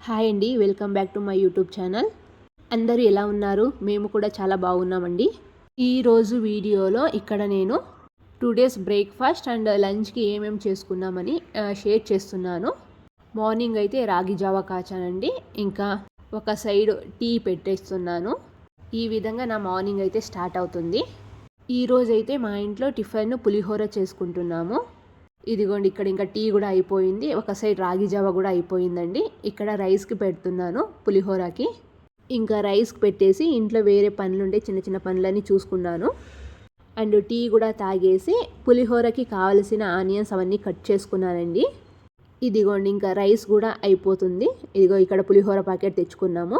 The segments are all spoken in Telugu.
హాయ్ అండి, welcome back to my YouTube channel. అందరూ ఎలా ఉన్నారు? మేము కూడా చాలా బాగున్నామండి. ఈరోజు వీడియోలో ఇక్కడ నేను 2 days బ్రేక్ఫాస్ట్ అండ్ లంచ్కి ఏమేమి చేసుకున్నామని షేర్ చేస్తున్నాను. మార్నింగ్ అయితే రాగి జావా కాచానండి, ఇంకా ఒక సైడ్ టీ పెట్టేస్తున్నాను. ఈ విధంగా నా మార్నింగ్ అయితే స్టార్ట్ అవుతుంది. ఈరోజైతే మా ఇంట్లో టిఫిన్ పులిహోర చేసుకుంటున్నాము. ఇదిగోండి, ఇక్కడ ఇంకా టీ కూడా అయిపోయింది, ఒక సైడ్ రాగి జావా కూడా అయిపోయిందండి. ఇక్కడ రైస్కి పెడుతున్నాను, పులిహోరకి. ఇంకా రైస్కి పెట్టేసి ఇంట్లో వేరే పనులుండే చిన్న చిన్న పనులన్నీ చూసుకున్నాను. అండ్ టీ కూడా తాగేసి పులిహోరకి కావలసిన ఆనియన్స్ అవన్నీ కట్ చేసుకున్నానండి. ఇదిగోండి, ఇంకా రైస్ కూడా అయిపోతుంది. ఇదిగో ఇక్కడ పులిహోర ప్యాకెట్ తెచ్చుకున్నాము.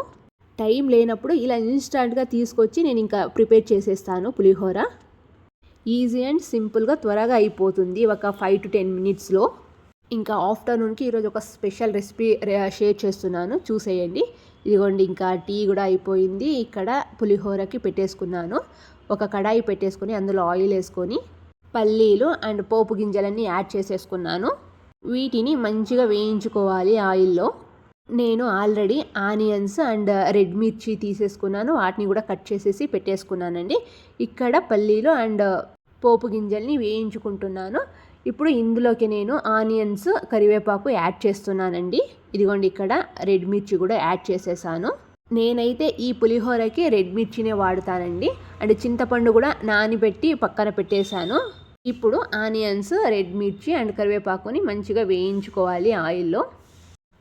టైం లేనప్పుడు ఇలా ఇన్స్టాంట్గా తీసుకొచ్చి నేను ఇంకా ప్రిపేర్ చేసేస్తాను పులిహోర. ఈజీ అండ్ సింపుల్గా త్వరగా అయిపోతుంది, ఒక 5 to 10 minutesలో. ఇంకా ఆఫ్టర్నూన్కి ఈరోజు ఒక స్పెషల్ రెసిపీ షేర్ చేస్తున్నాను, చూసేయండి. ఇదిగోండి, ఇంకా టీ కూడా అయిపోయింది. ఇక్కడ పులిహోరకి పెట్టేసుకున్నాను. ఒక కడాయి పెట్టేసుకొని అందులో ఆయిల్ వేసుకొని పల్లీలు అండ్ పోపు గింజలన్నీ యాడ్ చేసేసుకున్నాను. వీటిని మంచిగా వేయించుకోవాలి ఆయిల్లో. నేను ఆల్రెడీ ఆనియన్స్ అండ్ రెడ్ మిర్చి తీసేసుకున్నాను, వాటిని కూడా కట్ చేసేసి పెట్టేసుకున్నానండి. ఇక్కడ పల్లీలు అండ్ పోపు గింజల్ని వేయించుకుంటున్నాను. ఇప్పుడు ఇందులోకి నేను ఆనియన్స్, కరివేపాకు యాడ్ చేస్తున్నానండి. ఇదిగోండి, ఇక్కడ రెడ్ మిర్చి కూడా యాడ్ చేసేసాను. నేనైతే ఈ పులిహోరకి రెడ్ మిర్చినే వాడుతానండి. అండ్ చింతపండు కూడా నానబెట్టి పక్కన పెట్టేశాను. ఇప్పుడు ఆనియన్స్, రెడ్ మిర్చి అండ్ కరివేపాకుని మంచిగా వేయించుకోవాలి ఆయిల్లో.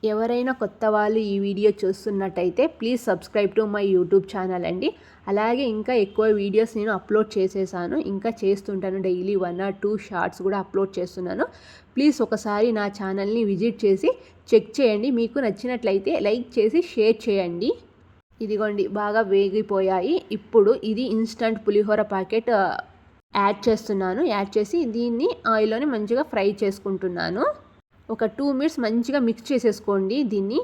ఎవరైనా కొత్త వాళ్ళు ఈ వీడియో చూస్తున్నట్టయితే please subscribe to my YouTube channel అండి. అలాగే ఇంకా ఎక్కువ వీడియోస్ నేను అప్లోడ్ చేసేసాను, ఇంకా చేస్తుంటాను. డైలీ 1 or 2 షార్ట్స్ కూడా అప్లోడ్ చేస్తున్నాను. ప్లీజ్ ఒకసారి నా ఛానల్ని విజిట్ చేసి చెక్ చేయండి. మీకు నచ్చినట్లయితే లైక్ చేసి షేర్ చేయండి. ఇదిగోండి, బాగా వేగిపోయాయి. ఇప్పుడు ఇది ఇన్స్టంట్ పులిహోర ప్యాకెట్ యాడ్ చేస్తున్నాను. యాడ్ చేసి దీన్ని ఆయిల్లోనే మంచిగా ఫ్రై చేసుకుంటున్నాను. ఒక 2 minutes మంచిగా మిక్స్ చేసేసుకోండి దీన్ని.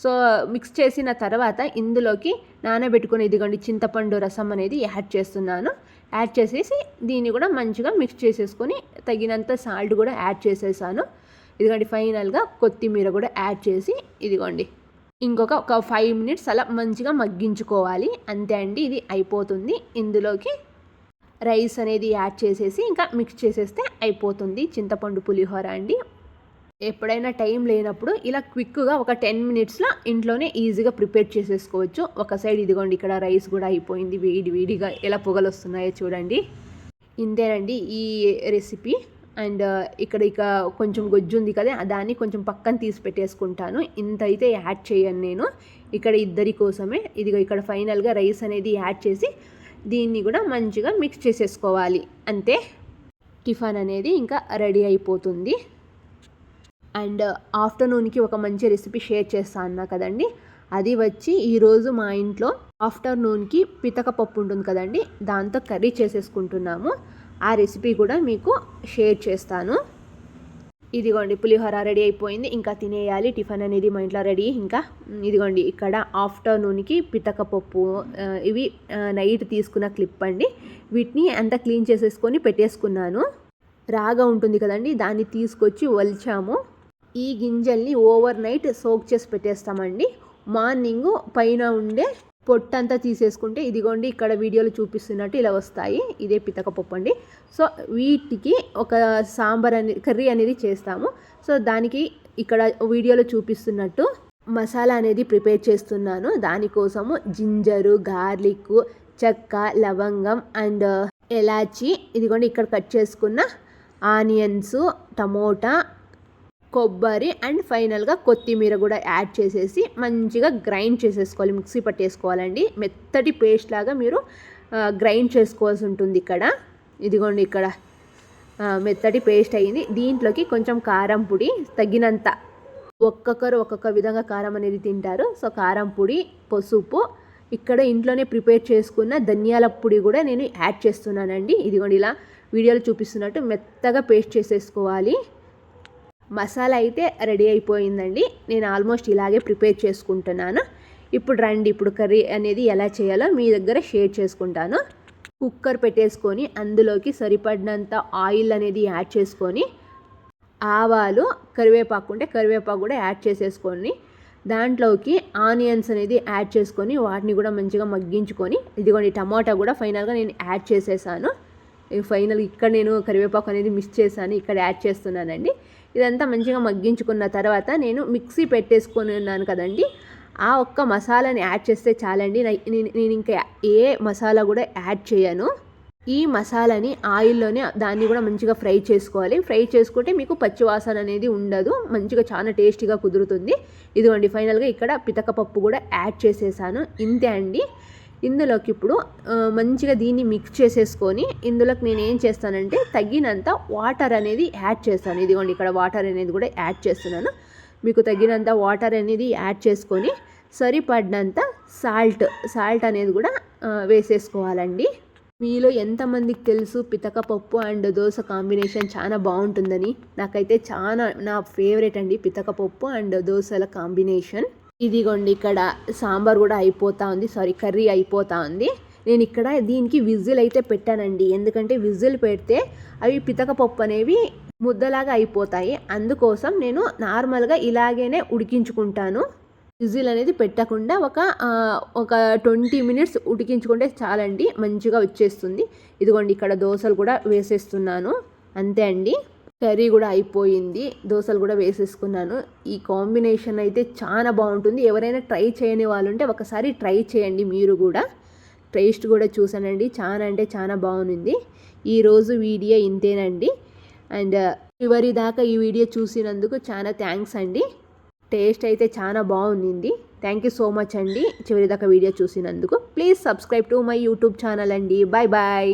సో మిక్స్ చేసిన తర్వాత ఇందులోకి నానబెట్టుకుని ఇదిగోండి చింతపండు రసం అనేది యాడ్ చేస్తున్నాను. యాడ్ చేసేసి దీన్ని కూడా మంచిగా మిక్స్ చేసేసుకొని తగినంత సాల్ట్ కూడా యాడ్ చేసేసాను. ఇదిగోండి, ఫైనల్గా కొత్తిమీర కూడా యాడ్ చేసి ఇదిగోండి ఒక 5 minutes అలా మంచిగా మగ్గించుకోవాలి. అంతే అండి, ఇది అయిపోతుంది. ఇందులోకి రైస్ అనేది యాడ్ చేసేసి ఇంకా మిక్స్ చేసేస్తే అయిపోతుంది చింతపండు పులిహోర అండి. ఎప్పుడైనా టైం లేనప్పుడు ఇలా క్విక్గా ఒక 10 minutesలో ఇంట్లోనే ఈజీగా ప్రిపేర్ చేసేసుకోవచ్చు. ఒక సైడ్ ఇదిగోండి, ఇక్కడ రైస్ కూడా అయిపోయింది. వేడిగా ఎలా పొగలు వస్తున్నాయో చూడండి. ఇంతేనండి ఈ రెసిపీ. అండ్ ఇక కొంచెం గొజ్జు ఉంది కదా, దాన్ని కొంచెం పక్కన తీసి పెట్టేసుకుంటాను. ఇంత అయితే యాడ్ చేయను నేను, ఇక్కడ ఇద్దరి కోసమే. ఇదిగో ఇక్కడ ఫైనల్గా రైస్ అనేది యాడ్ చేసి దీన్ని కూడా మంచిగా మిక్స్ చేసేసుకోవాలి. అంతే, టిఫిన్ అనేది ఇంకా రెడీ అయిపోతుంది. అండ్ ఆఫ్టర్నూన్కి ఒక మంచి రెసిపీ షేర్ చేస్తా అన్నా కదండి, అది వచ్చి ఈరోజు మా ఇంట్లో ఆఫ్టర్నూన్కి పితక పప్పు ఉంటుంది కదండి, దాంతో కర్రీ చేసేసుకుంటున్నాము. ఆ రెసిపీ కూడా మీకు షేర్ చేస్తాను. ఇదిగోండి, పులిహోర రెడీ అయిపోయింది, ఇంకా తినేయాలి. టిఫిన్ అనేది మా ఇంట్లో రెడీ. ఇంకా ఇదిగోండి, ఇక్కడ ఆఫ్టర్నూన్కి పితక పప్పు, ఇవి నైట్ తీసుకున్న క్లిప్ అండి. వీటిని అంతా క్లీన్ చేసేసుకొని పెట్టేసుకున్నాను. రాగా ఉంటుంది కదండి, దాన్ని తీసుకొచ్చి వలిచాము. ఈ గింజల్ని ఓవర్ నైట్ సోక్ చేసి పెట్టేస్తామండి. మార్నింగ్ పైన ఉండే పొట్టంతా తీసేసుకుంటే ఇదిగోండి, ఇక్కడ వీడియోలో చూపిస్తున్నట్టు ఇలా వస్తాయి. ఇదే పితకపప్పు అండి. సో వీటికి ఒక సాంబార్ కర్రీ అనేది చేస్తాము. సో దానికి ఇక్కడ వీడియోలో చూపిస్తున్నట్టు మసాలా అనేది ప్రిపేర్ చేస్తున్నాను. దానికోసము జింజరు, గార్లిక్, చెక్క, లవంగం అండ్ ఎలాచి, ఇదిగోండి ఇక్కడ కట్ చేసుకున్న ఆనియన్స్, టమోటా, కొబ్బరి అండ్ ఫైనల్గా కొత్తిమీర కూడా యాడ్ చేసేసి మంచిగా గ్రైండ్ చేసేసుకోవాలి, మిక్సీ పట్టేసుకోవాలండి. మెత్తటి పేస్ట్ లాగా మీరు గ్రైండ్ చేసుకోవాల్సి ఉంటుంది. ఇక్కడ ఇదిగోండి, ఇక్కడ మెత్తటి పేస్ట్ అయ్యింది. దీంట్లోకి కొంచెం కారం పొడి తగినంత, ఒక్కొక్కరు ఒక్కొక్క విధంగా కారం అనేది తింటారు. సో కారం పొడి, పసుపు, ఇక్కడ ఇంట్లోనే ప్రిపేర్ చేసుకున్న ధనియాల పొడి కూడా నేను యాడ్ చేస్తున్నానండి. ఇదిగోండి, ఇలా వీడియోలో చూపిస్తున్నట్టు మెత్తగా పేస్ట్ చేసేసుకోవాలి. మసాలా అయితే రెడీ అయిపోయిందండి. నేను ఆల్మోస్ట్ ఇలాగే ప్రిపేర్ చేసుకుంటున్నాను. ఇప్పుడు రండి, ఇప్పుడు కర్రీ అనేది ఎలా చేయాలో మీ దగ్గర షేర్ చేసుకుంటాను. కుక్కర్ పెట్టేసుకొని అందులోకి సరిపడినంత ఆయిల్ అనేది యాడ్ చేసుకొని ఆవాలు, కరివేపాకు ఉంటే కరివేపాకు కూడా యాడ్ చేసేసుకొని దాంట్లోకి ఆనియన్స్ అనేది యాడ్ చేసుకొని వాటిని కూడా మంచిగా మగ్గించుకొని, ఇదిగోండి టమాటా కూడా ఫైనల్గా నేను యాడ్ చేసేసాను. ఫైనల్ ఇక్కడ నేను కరివేపాకు అనేది మిక్స్ చేశాను, ఇక్కడ యాడ్ చేస్తున్నానండి. ఇదంతా మంచిగా మగ్గించుకున్న తర్వాత నేను మిక్సీ పెట్టేసుకొని ఉన్నాను కదండి, ఆ ఒక్క మసాలాని యాడ్ చేస్తే చాలండి. నేను ఇంకా ఏ మసాలా కూడా యాడ్ చేయను. ఈ మసాలాని ఆయిల్లోనే దాన్ని కూడా మంచిగా ఫ్రై చేసుకోవాలి. ఫ్రై చేసుకుంటే మీకు పచ్చివాసన అనేది ఉండదు, మంచిగా చాలా టేస్టీగా కుదురుతుంది. ఇదిగోండి ఫైనల్గా ఇక్కడ పితకపప్పు కూడా యాడ్ చేసేసాను. ఇంతే అండి. ఇందులోకి ఇప్పుడు మంచిగా దీన్ని మిక్స్ చేసేసుకొని ఇందులోకి నేను ఏం చేస్తానంటే తగినంత వాటర్ అనేది యాడ్ చేస్తాను. ఇదిగోండి ఇక్కడ వాటర్ అనేది కూడా యాడ్ చేస్తున్నాను. మీకు తగినంత వాటర్ అనేది యాడ్ చేసుకొని సరిపడినంత సాల్ట్ అనేది కూడా వేసేసుకోవాలండి. మీలో ఎంతమందికి తెలుసు పితకపప్పు అండ్ దోశ కాంబినేషన్ చాలా బాగుంటుందని? నాకైతే చాలా నా ఫేవరెట్ అండి పితకపప్పు అండ్ దోశల కాంబినేషన్. ఇదిగోండి ఇక్కడ సాంబార్ కూడా అయిపోతూ ఉంది, కర్రీ అయిపోతూ ఉంది. నేను ఇక్కడ దీనికి విజిల్ అయితే పెట్టానండి, ఎందుకంటే విజిల్ పెడితే అవి పితకపప్పు అనేవి ముద్దలాగా అయిపోతాయి. అందుకోసం నేను నార్మల్గా ఇలాగేనే ఉడికించుకుంటాను. విజిల్ అనేది పెట్టకుండా ఒక 20 మినిట్స్ ఉడికించుకుంటే చాలండి, మంచిగా వచ్చేస్తుంది. ఇదిగోండి ఇక్కడ దోశలు కూడా వేసేస్తున్నాను. అంతే అండి, కర్రీ కూడా అయిపోయింది, దోశలు కూడా వేసేసుకున్నాను. ఈ కాంబినేషన్ అయితే చాలా బాగుంటుంది. ఎవరైనా ట్రై చేయని వాళ్ళు ఉంటే ఒకసారి ట్రై చేయండి మీరు కూడా. టేస్ట్ కూడా చూసానండి, చాలా అంటే చాలా బాగుంది. ఈరోజు వీడియో ఇంతేనండి. అండ్ చివరి దాకా ఈ వీడియో చూసినందుకు చాలా థ్యాంక్స్ అండి. టేస్ట్ అయితే చాలా బాగుంది. థ్యాంక్ యూ సో మచ్ అండి చివరిదాకా వీడియో చూసినందుకు. Please subscribe to my YouTube channel అండి. Bye bye.